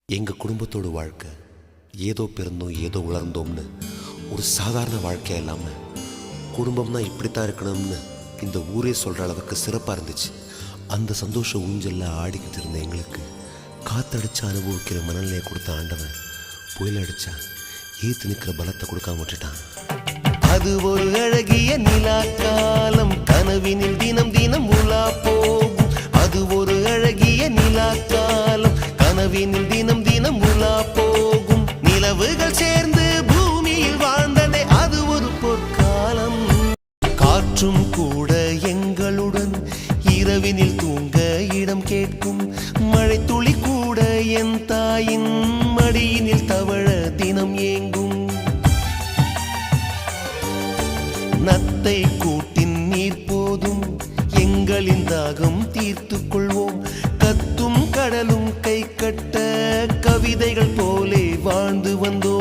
எங்கள் குடும்பத்தோட வாழ்க்கை ஏதோ பிறந்தோம் ஏதோ வளர்ந்தோம்னு ஒரு சாதாரண வாழ்க்கையாக இல்லாமல் குடும்பம்னா இப்படித்தான் இருக்கணும்னு இந்த ஊரே சொல்கிற அளவுக்கு சிறப்பாக இருந்துச்சு. அந்த சந்தோஷ ஊஞ்சலில் ஆடிக்கிட்டு இருந்த எங்களுக்கு காத்தடிச்சு அனுபவிக்கிற மனநிலையை கொடுத்த ஆண்டவன் புயல் அடிச்சா ஏத்து நிற்கிற பலத்தை கொடுக்காம விட்டுட்டான். அது ஒரு அழகிய நிலா காலம், கனவினில் தினம் தினம் உலா போகும். அது ஒரு அழகிய நிலா காலம், கனவினில் தினம் தினம் உலா போகும். நிலவுகள் சேர்ந்து பூமியில் வாழ்ந்ததே அது ஒரு பொற்காலம். காற்றும் கூட எங்களுடன் இரவினில் தூங்க இடம் கேட்கும். மழை துளி கூட என் தாயின் மடியினில் தவழ தினம் ஏங்கும். நத்தை கூட்டின் நீர் போதும், எங்களின் தாகம் தீர்த்து கொள்வோம். கத்தும் கடலும் கை கட்ட கவிதைகள் போலே வாழ்ந்து வந்தோம்.